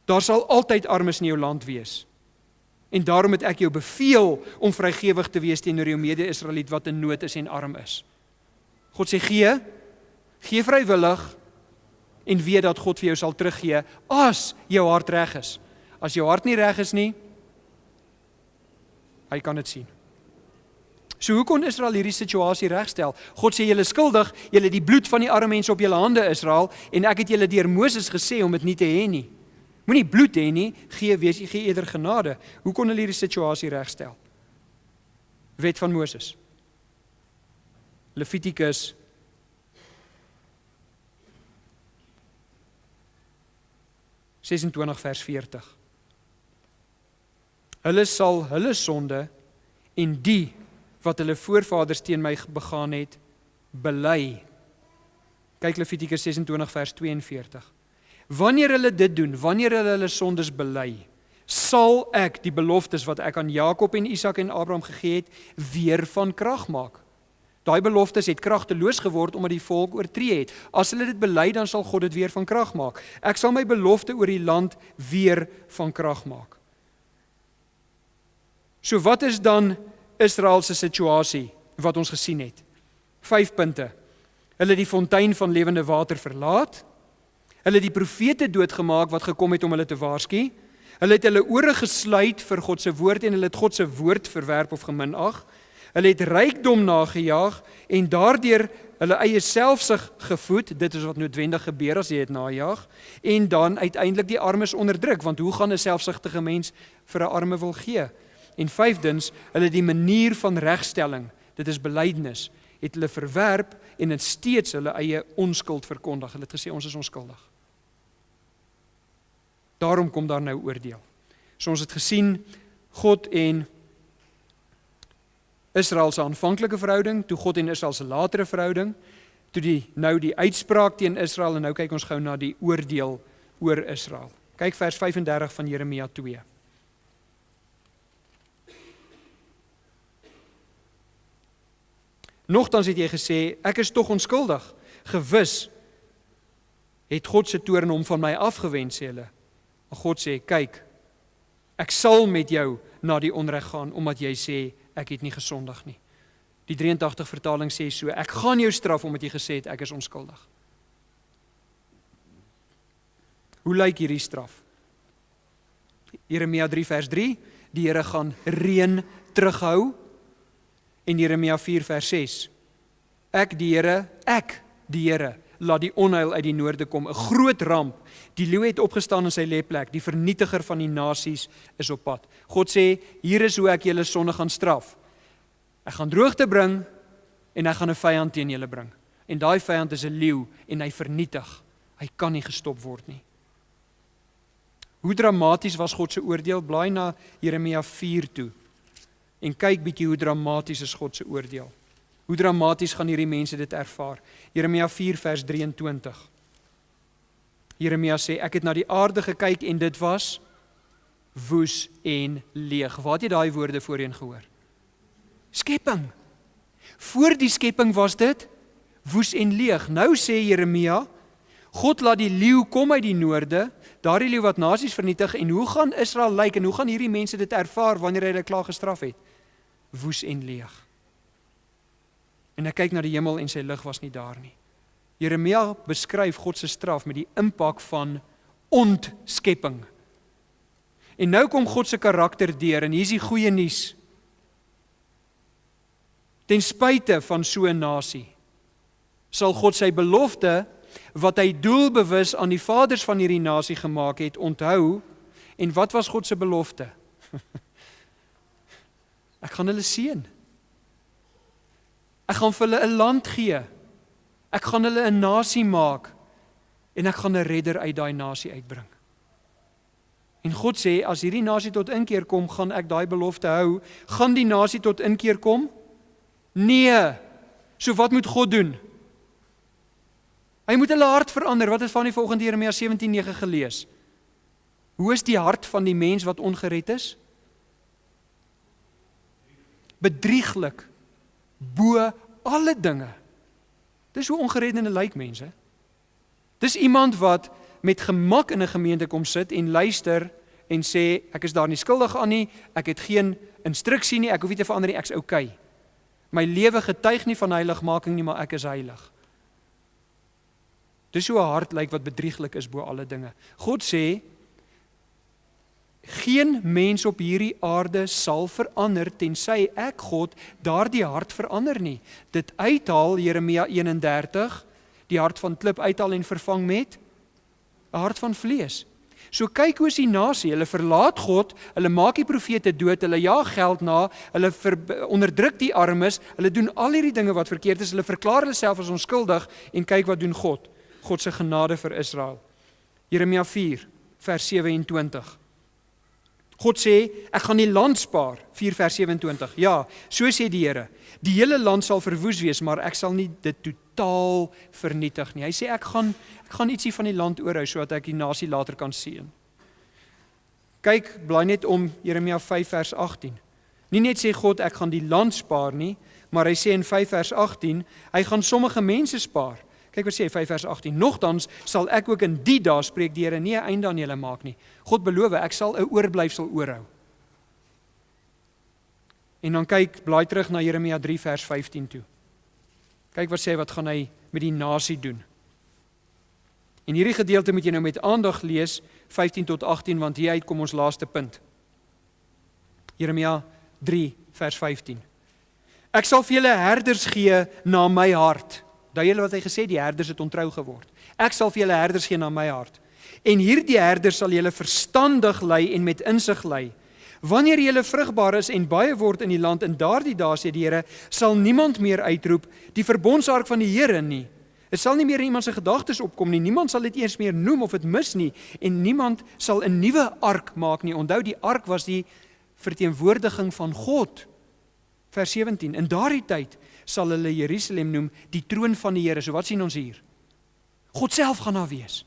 Daar sal altyd armes in jou land wees. En daarom het ek jou beveel om vrygewig te wees teenoor jou mede-Israeliet wat in nood is en arm is. God sê gee vrywillig en weet dat God vir jou sal teruggee as jou hart reg is. As jou hart nie reg is nie, hy kan dit sien. So hoe kon Israel hierdie situasie regstel? God sê, julle is skuldig, julle het die bloed van die arme mense op julle hande, Israel, en ek het julle deur Moses gesê om dit nie te hê nie. Moenie bloed hê nie, gee eerder genade. Hoe kon hulle hierdie situasie regstel? Wet van Moses. Levitikus 26 vers 40. Hulle sal hulle sonde en die wat hulle voorvaders teen my begaan het, bely. Kyk Levitikus 26 vers 42. Wanneer hulle dit doen, wanneer hulle sondes bely, sal ek die beloftes wat ek aan Jakob en Isak en Abraham gegee het, weer van krag maak. Daai beloftes het kragteloos geword omdat die volk oortree het. As hulle dit bely, dan sal God dit weer van krag maak. Ek sal my belofte oor die land weer van krag maak. So wat is dan Israel se situasie wat ons gesien het? 5 punte. Hulle het die fontein van lewende water verlaat. Hulle het die profete doodgemaak wat gekom het om hulle te waarsku. Hulle het hulle ore gesluit vir God se woord en hulle het God se woord verwerp of geminag. Hulle het rykdom nagejaag en daardeur hulle eie selfsug gevoed. Dit is wat noodwendig gebeur as jy dit najaag. En dan uiteindelik die armes onderdruk, want hoe gaan 'n selfsugtige mens vir 'n arme wil gee? En 5dens, hulle die manier van regstelling, dit is belydenis, het hulle verwerp en het steeds hulle eie onskuld verkondig. Hulle het gesê ons is onskuldig. Daarom kom daar nou oordeel. So ons het gesien God en Israel se aanvanklike verhouding, toe God en Israel se latere verhouding, toe die uitspraak teen Israel en nou kyk ons gou na die oordeel oor Israel. Kyk vers 35 van Jeremia 2. Nogtans het jy gesê, ek is tog onskuldig. Gewis het God se toorn hom van my afgewend, sê hulle. Maar God sê, kyk, ek sal met jou na die onreg gaan, omdat jy sê, ek het nie gesondig nie. Die 83 vertaling sê so, ek gaan jou straf, omdat jy gesê het, ek is onskuldig. Hoe lyk hierdie straf? Jeremia 3 vers 3, die Here gaan reën terughou, en Jeremia 4 vers 6, ek die Here, laat die onheil uit die noorde kom, 'n groot ramp, die leeu het opgestaan in sy lêplek, die vernietiger van die nasies is op pad. God sê, hier is hoe ek julle sonde gaan straf. Ek gaan droogte bring, en ek gaan 'n vyand teen julle bring. En daai vyand is 'n leeu, en hy vernietig. Hy kan nie gestop word nie. Hoe dramaties was God se oordeel? Blaai na Jeremia 4 toe, en kyk bietjie hoe dramaties is God se oordeel. Hoe dramaties gaan hierdie mense dit ervaar? Jeremia 4 vers 23. Jeremia sê, ek het na die aarde gekyk en dit was woes en leeg. Waar het jy daai woorde voorheen gehoor? Skepping. Voor die skepping was dit woes en leeg. Nou sê Jeremia, God laat die leeu kom uit die noorde, daardie leeu wat nasies vernietig, en hoe gaan Israel lyk en hoe gaan hierdie mense dit ervaar wanneer hy hulle klaar gestraf het? Woes en leeg. En ek kyk na die hemel en sy lig was nie daar nie. Jeremia beskryf God se straf met die impak van ontskepping. En nou kom God se karakter deur en hier is die goeie nuus. Ten spyte van so 'n nasie, sal God sy belofte wat hy doelbewus aan die vaders van hierdie nasie gemaak het, onthou. En wat was God se belofte? Ek gaan hulle seën. Ek gaan vir hulle 'n land gee. Ek gaan hulle 'n nasie maak. En ek gaan 'n redder uit daai nasie uitbring. En God sê, as hierdie nasie tot inkeer kom, gaan ek daai belofte hou. Gaan die nasie tot inkeer kom? Nee. So wat moet God doen? Hy moet hulle hart verander. Wat is van die volgende Jeremia 17:9 gelees? Hoe is die hart van die mens wat ongered is? Bedrieglik, bo alle dinge. Dis hoe ongereddene lyk mense. Dis iemand wat met gemak in 'n gemeente kom sit en luister en sê, ek is daar nie skuldig aan nie, ek het geen instruksie nie, ek hoef nie te verander nie, ek's okay. My lewe getuig nie van heiligmaking nie, maar ek is heilig. Dis hoe 'n hart lyk wat bedrieglik is bo alle dinge. God sê, geen mens op hierdie aarde sal verander, tensy ek, God, daardie hart verander nie. Dit uithaal, Jeremia 31, die hart van klip uithaal en vervang met 'n hart van vlees. So kyk hoe is die nasie, hulle verlaat God, hulle maak die profete dood, hulle jaag geld na, hulle onderdruk die armes, hulle doen al hierdie dinge wat verkeerd is, hulle verklaar hulle self as onskuldig, en kyk wat doen God, God se genade vir Israel. Jeremia 4, vers 27. God sê, ek gaan die land spaar, 4 vers 27, ja, so sê die Here, die hele land sal verwoes wees, maar ek sal nie dit totaal vernietig nie. Hy sê, ek gaan ietsie van die land oorhou, sodat ek die nasie later kan seën. Kyk, blaai net om Jeremia 5 vers 18. Nie net sê God, ek gaan die land spaar nie, maar hy sê in 5 vers 18, hy gaan sommige mense spaar. Kyk wat sê hy, 5 vers 18, nogtans sal ek ook in die dae, spreek die Here, nie 'n einde aan julle maak nie. God beloof, ek sal 'n oorblyfsel oorhou. En dan kyk, blaai terug na Jeremia 3 vers 15 toe. Kyk wat sê hy, wat gaan hy met die nasie doen. En hierdie gedeelte moet jy nou met aandag lees, 15 tot 18, want hieruit kom ons laaste punt. Jeremia 3 vers 15. Ek sal vir julle herders gee na my hart. Daai julle wat hy gesê, die herders het ontrou geword. Ek sal vir julle herders gee na my hart. En hierdie herders sal julle verstandig lei en met insig lei. Wanneer julle vrugbaar is en baie word in die land, in daardie dae, sê die Here, sal niemand meer uitroep, die verbondsark van die Here nie. Dit sal nie meer in iemand se gedagtes opkom nie, niemand sal dit eers meer noem of dit mis nie, en niemand sal 'n nuwe ark maak nie. Onthou, die ark was die verteenwoordiging van God. Vers 17, in daardie tyd sal hulle Jerusalem noem, die troon van die Here. So wat sien ons hier? God self gaan daar wees.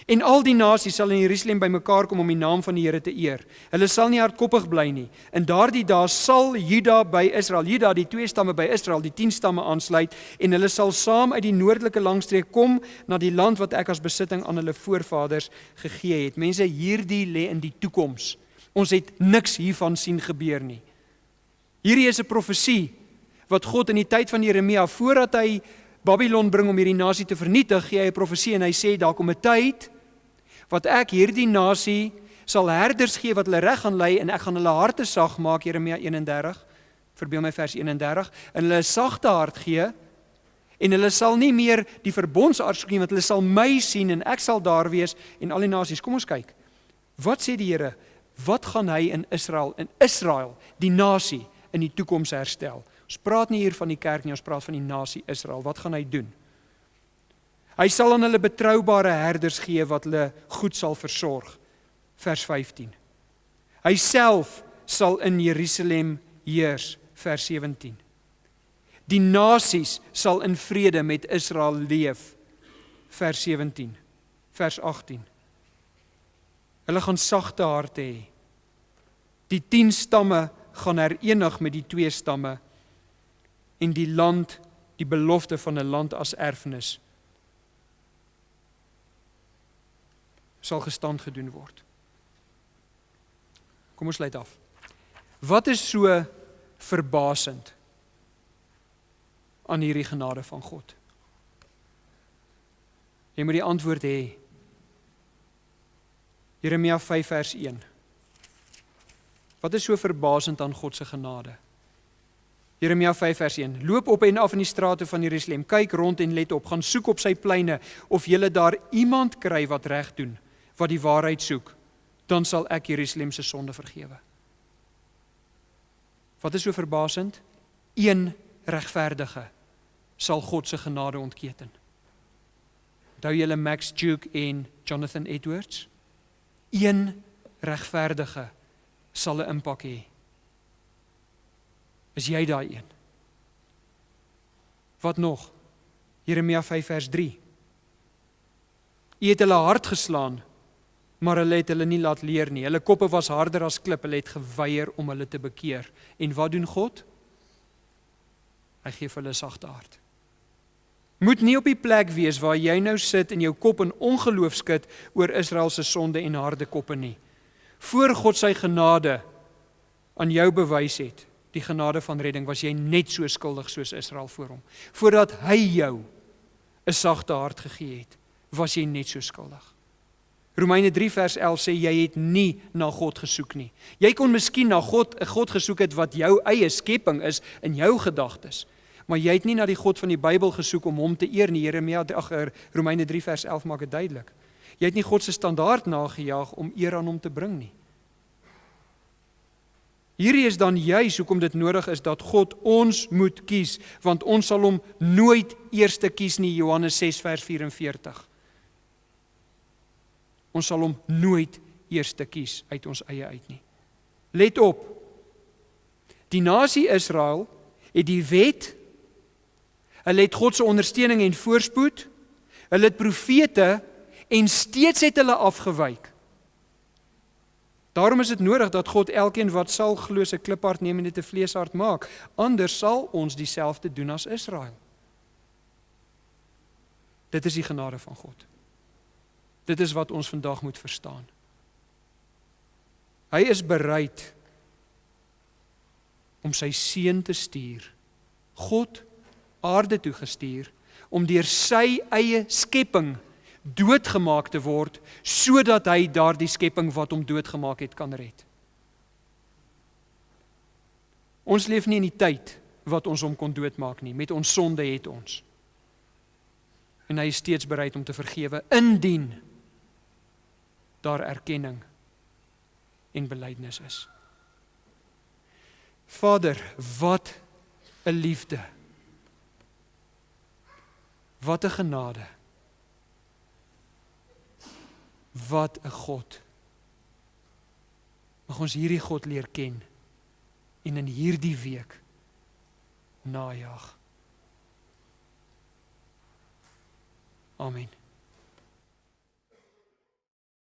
En al die nasies sal in Jerusalem bymekaar kom om die naam van die Here te eer. Hulle sal nie hardkoppig bly nie. In daardie dae sal Juda by Israel, Juda die 2 stamme by Israel, die 10 stamme aansluit, en hulle sal saam uit die noordelike langstreek kom na die land wat ek as besitting aan hulle voorvaders gegee het. Mense, hierdie lê in die toekoms. Ons het niks hiervan sien gebeur nie. Hierdie is 'n profesie wat God in die tyd van Jeremia, voordat hy Babylon bring om hierdie nasie te vernietig, gee hy 'n profesie en hy sê, daar kom 'n tyd wat ek hierdie nasie sal herders gee wat hulle reg gaan lei, en ek gaan hulle harte sag maak, Jeremia 31, verbeel my vers 31, en hulle 'n sagte hart gee, en hulle sal nie meer die verbondsark soek nie, want hulle sal my sien, en ek sal daar wees, en al die nasies. Kom ons kyk, wat sê die Here, wat gaan hy in Israel, die nasie, in die toekoms herstel? Ons praat nie hier van die kerk nie, ons praat van die nasie Israel. Wat gaan hy doen? Hy sal aan hulle betroubare herders gee wat hulle goed sal versorg. Vers 15. Hy self sal in Jerusalem heers. Vers 17. Die nasies sal in vrede met Israel leef. Vers 17. Vers 18. Hulle gaan sagte harte hê. Die 10 stamme gaan herenig met die 2 stamme, en die land, die belofte van 'n land as erfenis, sal gestand gedoen word. Kom ons sluit af. Wat is so verbasend aan hierdie genade van God? Jy moet die antwoord hê. Jeremia 5 vers 1. Wat is so verbasend aan God se genade? Jeremia 5 vers 1. Loop op en af in die strate van Jerusalem, kyk rond en let op, gaan soek op sy pleine, of julle daar iemand kry wat reg doen, wat die waarheid soek, dan sal ek Jerusalem se sonde vergewe. Wat is so verbasend? Een regverdige sal God se genade ontketen. Onthou julle Max Duke en Jonathan Edwards? Een regverdige sal 'n impak hê. Is jy daai een? Wat nog? Jeremia 5 vers 3. U het hulle hart geslaan, maar hulle het hulle nie laat leer nie. Hulle koppe was harder as klip, hulle het geweier om hulle te bekeer. En wat doen God? Hy gee vir hulle 'n sagte hart. Moet nie op die plek wees waar jy nou sit en jou kop in ongeloof skud oor Israel se sonde en harde koppe nie. Voor God sy genade aan jou bewys het, die genade van redding, was jy net so skuldig soos Israel voor hom. Voordat hy jou 'n sagte hart gegee het, was jy net so skuldig. Romeine 3 vers 11 sê, jy het nie na God gesoek nie. Jy kon miskien na 'n God gesoek het wat jou eie skepping is in jou gedagtes, maar jy het nie na die God van die Bybel gesoek om hom te eer nie. Romeine 3 vers 11 maak dit duidelik. Jy het nie God se standaard nagejaag om eer aan hom te bring nie. Hierdie is dan juis hoekom dit nodig is dat God ons moet kies, want ons sal hom nooit eerste kies nie, Johannes 6 vers 44. Ons sal hom nooit eerste kies uit ons eie uit nie. Let op, die nasie Israel het die wet, hulle het God se ondersteuning en voorspoed, hulle het profete en steeds het hulle afgewyk. Daarom is dit nodig dat God elkeen wat sal glo se kliphart neem en dit 'n vleeshart maak, anders sal ons dieselfde doen as Israel. Dit is die genade van God. Dit is wat ons vandag moet verstaan. Hy is bereid om sy seun te stuur, God aarde toe gestuur, om deur sy eie skepping doodgemaak te word, sodat hy daardie skepping wat hom doodgemaak het kan red. Ons leef nie in die tyd wat ons hom kon doodmaak nie, met ons sonde het ons. En hy is steeds bereid om te vergewe, indien daar erkenning en belydenis is. Vader, wat 'n liefde, wat 'n genade, wat 'n God. Mag ons hierdie God leer ken en in hierdie week najag. Amen.